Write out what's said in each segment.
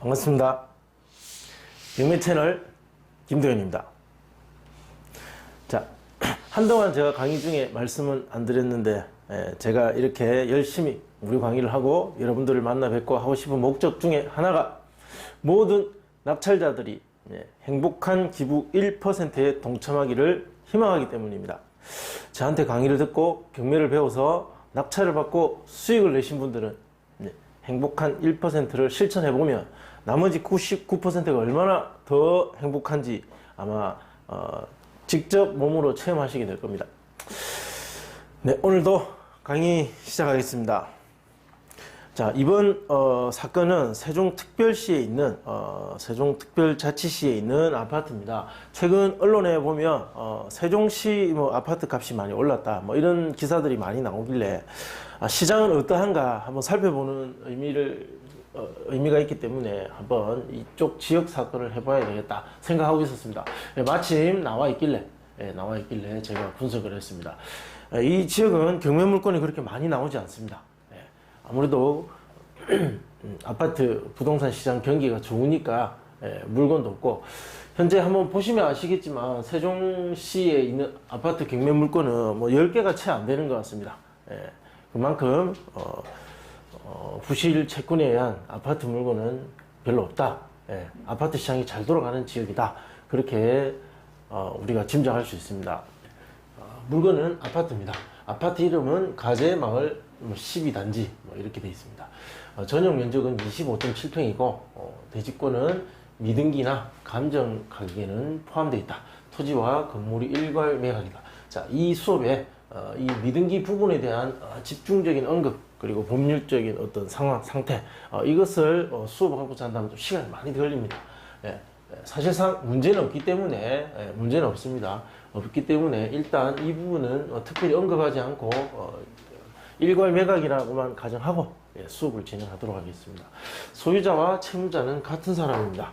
반갑습니다. 경매 채널 김도현입니다. 자, 한동안 제가 강의 중에 말씀은 안 드렸는데 제가 이렇게 열심히 우리 강의를 하고 여러분들을 만나 뵙고 하고 싶은 목적 중에 하나가 모든 낙찰자들이 행복한 기부 1%에 동참하기를 희망하기 때문입니다. 저한테 강의를 듣고 경매를 배워서 낙찰을 받고 수익을 내신 분들은 행복한 1%를 실천해보면 나머지 99%가 얼마나 더 행복한지 아마 직접 몸으로 체험하시게 될 겁니다. 네, 오늘도 강의 시작하겠습니다. 자, 이번 사건은 세종특별시에 있는 세종특별자치시에 있는 아파트입니다. 최근 언론에 보면 세종시 아파트 값이 많이 올랐다 이런 기사들이 많이 나오길래 시장은 어떠한가 한번 살펴보는 의미가 있기 때문에 한번 이쪽 지역 사건을 해봐야 되겠다 생각하고 있었습니다. 마침 나와 있길래 제가 분석을 했습니다. 이 지역은 경매 물건이 그렇게 많이 나오지 않습니다. 아무래도 아파트 부동산 시장 경기가 좋으니까 물건도 없고, 현재 한번 보시면 아시겠지만 세종시에 있는 아파트 경매 물건은 10개가 채 안 되는 것 같습니다. 그만큼 부실 채권에 의한 아파트 물건은 별로 없다. 아파트 시장이 잘 돌아가는 지역이다. 그렇게 우리가 짐작할 수 있습니다. 물건은 아파트입니다. 아파트 이름은 가재마을 12단지 이렇게 되어 있습니다. 전용 면적은 25.7평이고 대지권은 미등기나 감정 가격에는 포함되어 있다. 토지와 건물이 일괄 매각이다. 자, 이 수업에 이 미등기 부분에 대한 집중적인 언급, 그리고 법률적인 어떤 상황, 상태, 이것을 수업하고자 한다면 좀 시간이 많이 걸립니다. 사실상 문제는 없기 때문에, 문제는 없습니다. 없기 때문에 일단 이 부분은 특별히 언급하지 않고 일괄 매각이라고만 가정하고 수업을 진행하도록 하겠습니다. 소유자와 채무자는 같은 사람입니다.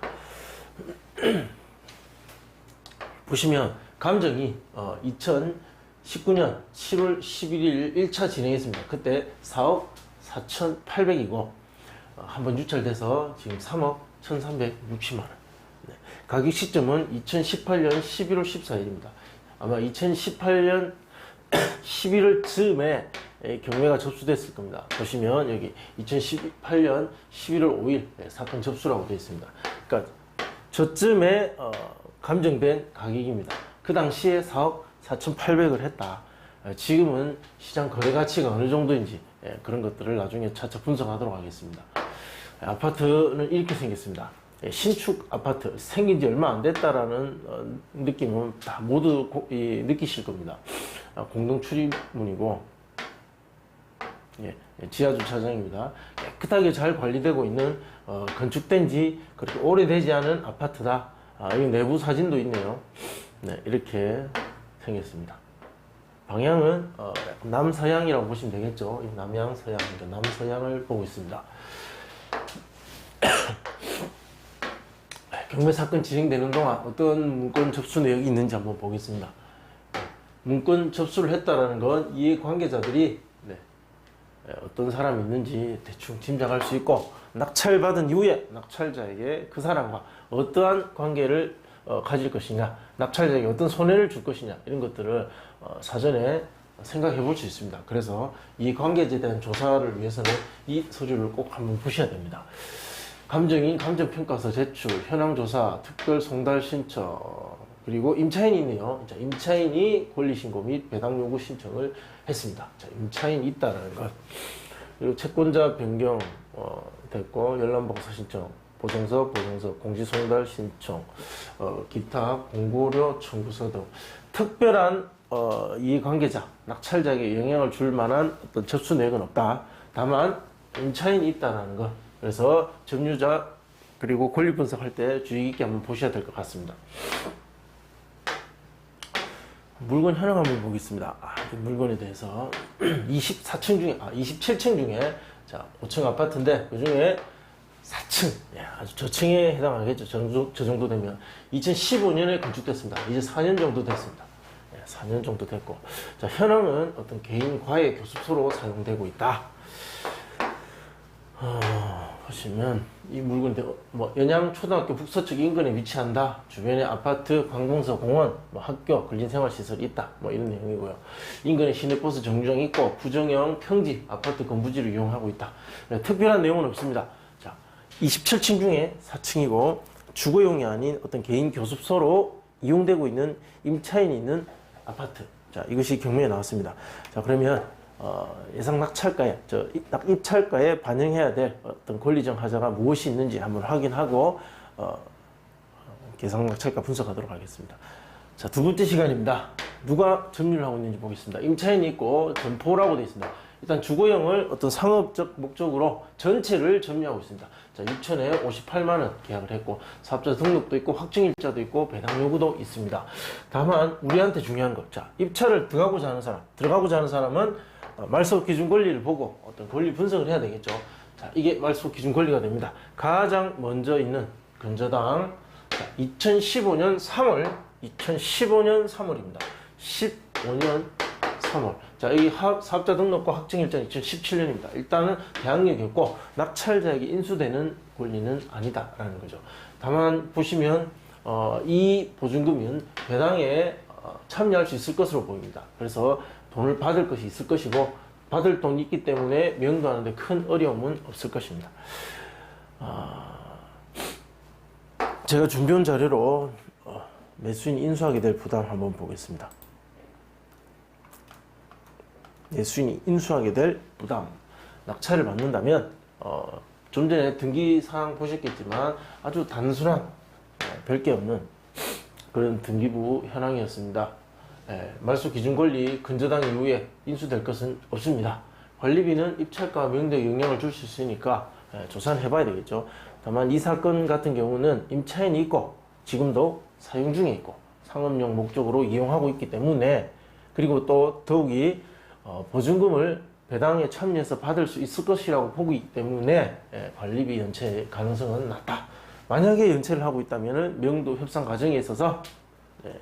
보시면 감정이 2019년 7월 11일 1차 진행했습니다. 그때 4억 4,800이고 한번 유찰돼서 지금 3억 1,360만 원. 가격 시점은 2018년 11월 14일입니다. 아마 2018년 11월 즈음에 경매가 접수됐을 겁니다. 보시면 여기 2018년 11월 5일 사건 접수라고 되어 있습니다. 그러니까 저쯤에 감정된 가격입니다. 그 당시에 4억 4,800을 했다. 지금은 시장 거래 가치가 어느 정도인지 그런 것들을 나중에 차차 분석하도록 하겠습니다. 아파트는 이렇게 생겼습니다. 신축 아파트 생긴 지 얼마 안 됐다라는 느낌은 다 모두 느끼실 겁니다. 공동 출입문이고 지하 주차장입니다. 깨끗하게 잘 관리되고 있는 건축된 지 그렇게 오래되지 않은 아파트다. 여기 내부 사진도 있네요. 네, 이렇게 생겼습니다. 방향은 남서향이라고 보시면 되겠죠. 남양 서양입니다. 남서향을 보고 있습니다. 경매 사건 진행되는 동안 어떤 문건 접수 내역이 있는지 한번 보겠습니다. 문건 접수를 했다라는 건 이해관계자들이 어떤 사람이 있는지 대충 짐작할 수 있고, 낙찰받은 이후에 낙찰자에게 그 사람과 어떠한 관계를 가질 것이냐, 낙찰자에게 어떤 손해를 줄 것이냐, 이런 것들을 사전에 생각해 볼 수 있습니다. 그래서 이 관계자에 대한 조사를 위해서는 이 서류를 꼭 한번 보셔야 됩니다. 감정인 감정평가서 제출, 현황조사, 특별 송달 신청, 그리고 임차인이 있네요. 자, 임차인이 권리신고 및 배당 요구 신청을 했습니다. 자, 임차인이 있다라는 것. 그리고 채권자 변경 됐고, 열람봉사 신청, 보증서, 공시송달 신청, 기타 공고료 청구서 등 특별한 이해관계자, 낙찰자에게 영향을 줄 만한 어떤 접수 내역은 없다. 다만 임차인이 있다라는 것. 그래서 점유자 그리고 권리 분석할 때 주의 깊게 한번 보셔야 될 것 같습니다. 물건 현황 한번 보겠습니다. 이 물건에 대해서 24층 중에 27층 중에 자 5층 아파트인데 그 중에 4층 아주 저층에 해당하겠죠. 저 정도 되면 2015년에 건축됐습니다. 이제 4년 정도 됐습니다. 4년 정도 됐고, 자 현황은 어떤 개인 과외 교습소로 사용되고 있다. 보시면 이 물건이 뭐 연양초등학교 북서쪽 인근에 위치한다. 주변에 아파트, 관공서, 공원, 뭐 학교, 근린생활시설이 있다. 뭐 이런 내용이고요. 인근에 시내버스 정류장이 있고 부정형 평지 아파트 건부지를 이용하고 있다. 특별한 내용은 없습니다. 자, 27층 중에 4층이고 주거용이 아닌 어떤 개인 교습소로 이용되고 있는 임차인이 있는 아파트. 자, 이것이 경매에 나왔습니다. 자, 그러면 예상 낙찰가에, 입찰가에 반영해야 될 어떤 권리적 하자가 무엇이 있는지 한번 확인하고, 계상 낙찰가 분석하도록 하겠습니다. 자, 두 번째 시간입니다. 누가 점유를 하고 있는지 보겠습니다. 임차인이 있고, 점포라고 되어 있습니다. 일단 주거용을 어떤 상업적 목적으로 전체를 점유하고 있습니다. 자, 6천에 58만원 계약을 했고, 사업자 등록도 있고, 확정일자도 있고, 배당 요구도 있습니다. 다만, 우리한테 중요한 것. 자, 입찰을 들어가고자 하는 사람은 말소 기준 권리를 보고 어떤 권리 분석을 해야 되겠죠. 자, 이게 말소 기준 권리가 됩니다. 가장 먼저 있는 근저당 2015년 3월입니다. 15년 3월. 자, 이 사업자 등록과 확정일자는 2017년입니다. 일단은 대항력이 없고 낙찰자에게 인수되는 권리는 아니다라는 거죠. 다만 보시면 이 보증금은 배당에 참여할 수 있을 것으로 보입니다. 그래서 돈을 받을 것이 있을 것이고 받을 돈이 있기 때문에 명도하는데 큰 어려움은 없을 것입니다. 제가 준비한 자료로 매수인이 인수하게 될 부담 한번 보겠습니다. 매수인이 인수하게 될 부담. 낙찰을 받는다면 좀 전에 등기사항 보셨겠지만 아주 단순한 별게 없는 그런 등기부 현황이었습니다. 말소 기준 권리 근저당 이후에 인수될 것은 없습니다. 관리비는 입찰가 명도에 영향을 줄 수 있으니까 조사는 해봐야 되겠죠. 다만 이 사건 같은 경우는 임차인이 있고 지금도 사용 중에 있고 상업용 목적으로 이용하고 있기 때문에, 그리고 또 더욱이 보증금을 배당에 참여해서 받을 수 있을 것이라고 보기 때문에 관리비 연체 가능성은 낮다. 만약에 연체를 하고 있다면 명도 협상 과정에 있어서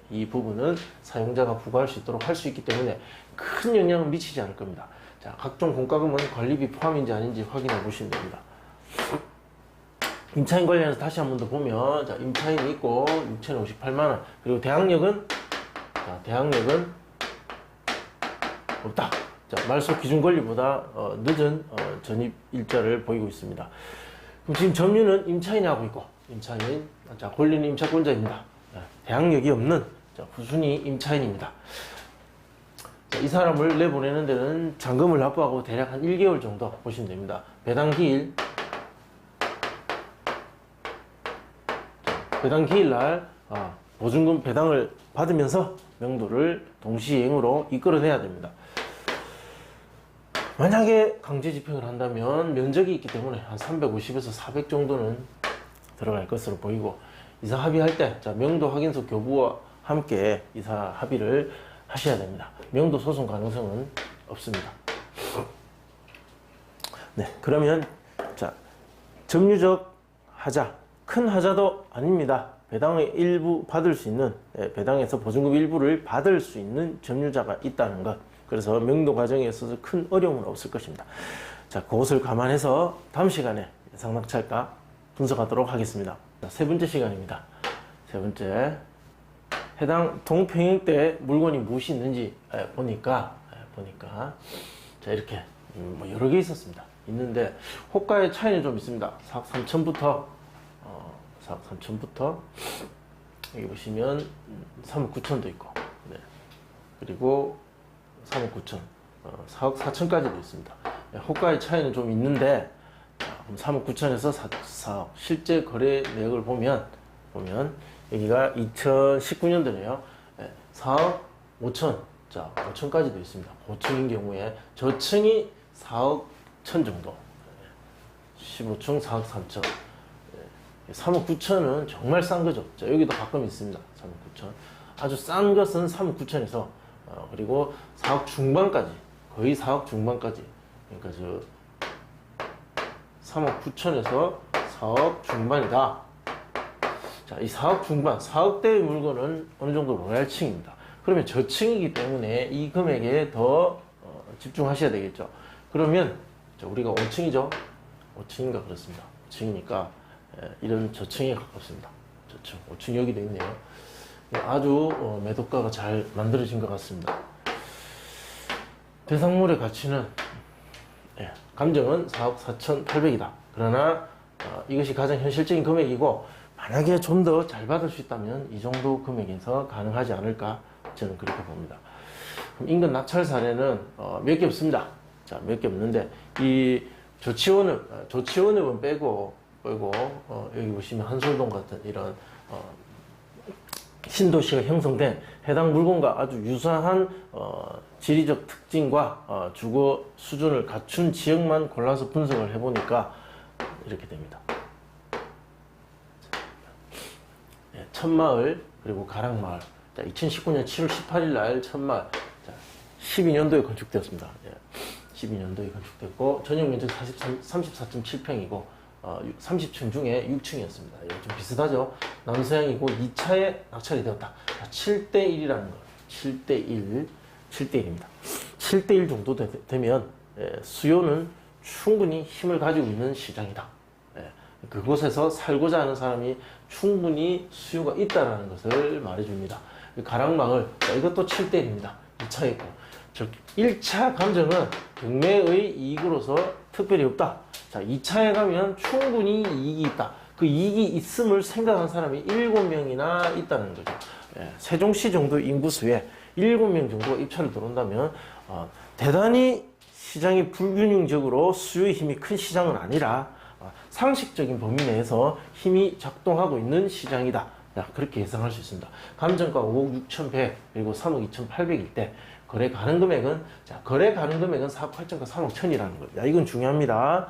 이 부분은 사용자가 부과할 수 있도록 할 수 있기 때문에 큰 영향은 미치지 않을 겁니다. 자, 각종 공과금은 관리비 포함인지 아닌지 확인해 보시면 됩니다. 임차인 관련해서 다시 한 번 더 보면, 자, 임차인이 있고 6,058만원, 그리고 대항력은 없다. 자, 말소 기준 권리보다 늦은 전입 일자를 보이고 있습니다. 그럼 지금 점유는 임차인이 하고 있고, 자, 권리는 임차권자입니다. 대항력이 없는, 자, 후순위 임차인입니다. 자, 이 사람을 내보내는 데는 잔금을 납부하고 대략 한 1개월 정도 보시면 됩니다. 배당 기일, 배당 기일날 보증금 배당을 받으면서 명도를 동시행으로 이끌어내야 됩니다. 만약에 강제 집행을 한다면 면적이 있기 때문에 한 350에서 400 정도는 들어갈 것으로 보이고, 이사 합의할 때, 자, 명도 확인서 교부와 함께 이사 합의를 하셔야 됩니다. 명도 소송 가능성은 없습니다. 네, 그러면 자, 점유적 하자, 큰 하자도 아닙니다. 배당의 일부 받을 수 있는, 배당에서 보증금 일부를 받을 수 있는 점유자가 있다는 것. 그래서 명도 과정에 있어서 큰 어려움은 없을 것입니다. 자, 그것을 감안해서 다음 시간에 예상 낙찰가 분석하도록 하겠습니다. 자, 세 번째 시간입니다. 세 번째, 해당 동평행 때 물건이 무엇이 있는지 보니까 자, 이렇게 뭐 여러 개 있었습니다. 있는데 호가의 차이는 좀 있습니다. 4억 3천부터 4억 3천부터 여기 보시면 3억 9천도 있고, 네. 그리고 3억 9천, 4억 4천까지도 있습니다. 호가의 차이는 좀 있는데, 그럼 3억 9천에서 4억 실제 거래 내역을 보면 여기가 2019년도네요. 4억 5천, 자, 5천까지도 있습니다. 고층인 경우에 저층이 4억 1천 정도, 15층 4억 3천, 3억 9천은 정말 싼 거죠. 자, 여기도 가끔 있습니다. 3억 9천. 아주 싼 것은 3억 9천에서 그리고 4억 중반까지, 거의 4억 중반까지. 그러니까 3억 9천에서 4억 중반이다. 자, 이 4억 중반, 4억대의 물건은 어느 정도 로얄층입니다. 그러면 저층이기 때문에 이 금액에 더 집중하셔야 되겠죠. 그러면 자, 우리가 5층이죠. 5층인가 그렇습니다. 5층이니까 이런 저층에 가깝습니다. 저층, 5층 여기도 있네요. 아주 매도가가 잘 만들어진 것 같습니다. 대상물의 가치는 감정은 4억 4,800이다. 그러나 이것이 가장 현실적인 금액이고 만약에 좀 더 잘 받을 수 있다면 이 정도 금액에서 가능하지 않을까 저는 그렇게 봅니다. 그럼 인근 낙찰 사례는 몇 개 없습니다. 자, 몇 개 없는데 이 조치원읍은 빼고 여기 보시면 한솔동 같은 이런 신도시가 형성된 해당 물건과 아주 유사한 지리적 특징과 주거 수준을 갖춘 지역만 골라서 분석을 해보니까 이렇게 됩니다. 천마을 그리고 가락마을. 2019년 7월 18일 날 천마을 12년도에 건축되었습니다. 12년도에 건축됐고 전용 면적 34.7평이고 30층 중에 6층이었습니다. 좀 비슷하죠. 남서향이고 2차에 낙찰이 되었다. 7대1이라는 거. 7대1입니다. 7대1 정도 되면 수요는 충분히 힘을 가지고 있는 시장이다. 그곳에서 살고자 하는 사람이 충분히 수요가 있다는 것을 말해줍니다. 가락마을, 이것도 7대1입니다. 2차였고 1차 감정은 경매의 이익으로서 특별히 없다. 자, 2차에 가면 충분히 이익이 있다. 그 이익이 있음을 생각한 사람이 7명이나 있다는 거죠. 세종시 정도 인구수에 7명 정도가 입찰을 들어온다면 대단히 시장이 불균형적으로 수요의 힘이 큰 시장은 아니라 상식적인 범위 내에서 힘이 작동하고 있는 시장이다. 그렇게 예상할 수 있습니다. 감정가 5억 6,100 그리고 3억 2,800일 때 거래 가능 금액은 4억 8천과 3억 1,000이라는 거예요. 이건 중요합니다.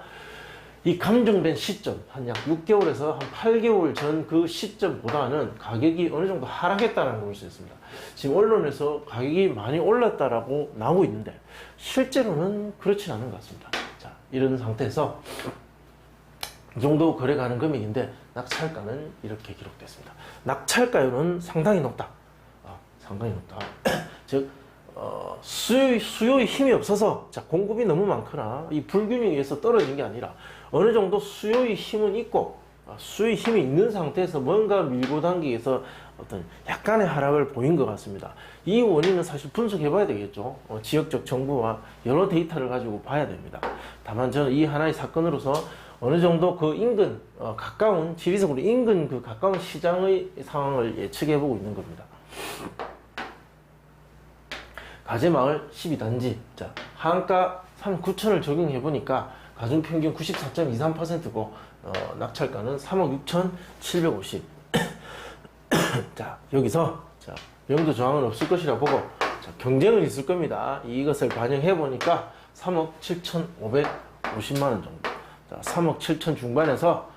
이 감정된 시점 한 약 6개월에서 한 8개월 전 그 시점보다는 가격이 어느 정도 하락했다는 걸 볼 수 있습니다. 지금 언론에서 가격이 많이 올랐다라고 나오고 있는데 실제로는 그렇진 않은 것 같습니다. 자, 이런 상태에서 이 정도 거래 가능 금액인데 낙찰가는 이렇게 기록됐습니다. 낙찰가율은 상당히 높다. 상당히 높다. 즉 수요의 힘이 없어서 공급이 너무 많거나 이 불균형에 의해서 떨어진 게 아니라 어느 정도 수요의 힘은 있고 수요의 힘이 있는 상태에서 뭔가 밀고 당기기 위해서 어떤 약간의 하락을 보인 것 같습니다. 이 원인은 사실 분석해 봐야 되겠죠. 지역적 정보와 여러 데이터를 가지고 봐야 됩니다. 다만 저는 이 하나의 사건으로서 어느 정도 그 인근 가까운 지리적으로 인근 그 가까운 시장의 상황을 예측해 보고 있는 겁니다. 가재마을 12단지 자, 하한가 39,000을 적용해 보니까 가중평균 94.23%고 낙찰가는 3억 6,750. 자, 여기서 명도 저항은 없을 것이라 보고 경쟁은 있을 겁니다. 이것을 반영해 보니까 3억 7,550만 원 정도. 자, 3억 7천 중반에서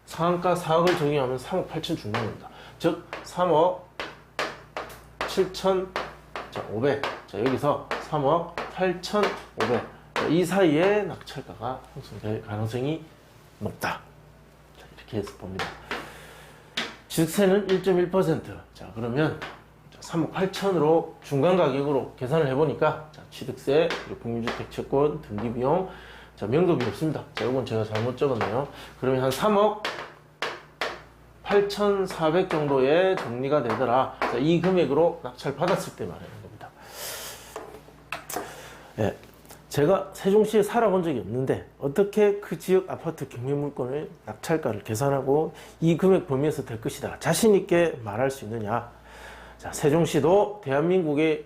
상한가 4억을 적용하면 3억 8천 중반입니다. 즉 3억 7천 500. 자, 여기서 3억 8,500. 이 사이에 낙찰가가 형성될 가능성이 높다. 자, 이렇게 해서 봅니다. 취득세는 1.1%. 자, 그러면 3억 8천으로 중간 가격으로 계산을 해보니까 취득세, 그리고 국민주택 채권, 등기비용, 자, 명도비 없습니다. 자, 이건 제가 잘못 적었네요. 그러면 한 3억 8,400 정도의 정리가 되더라. 자, 이 금액으로 낙찰 받았을 때 말하는 겁니다. 제가 세종시에 살아본 적이 없는데 어떻게 그 지역 아파트 경매 물건의 낙찰가를 계산하고 이 금액 범위에서 될 것이다 자신 있게 말할 수 있느냐. 자, 세종시도 대한민국의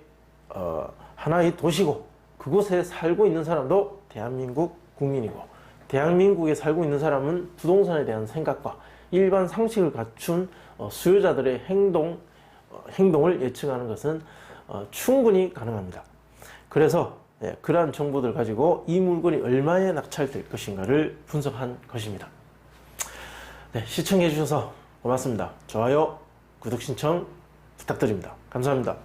하나의 도시고 그곳에 살고 있는 사람도 대한민국 국민이고 대한민국에 살고 있는 사람은 부동산에 대한 생각과 일반 상식을 갖춘 수요자들의 행동을 예측하는 것은 충분히 가능합니다. 그래서 그러한 정보들 가지고 이 물건이 얼마에 낙찰될 것인가를 분석한 것입니다. 네, 시청해 주셔서 고맙습니다. 좋아요, 구독 신청 부탁드립니다. 감사합니다.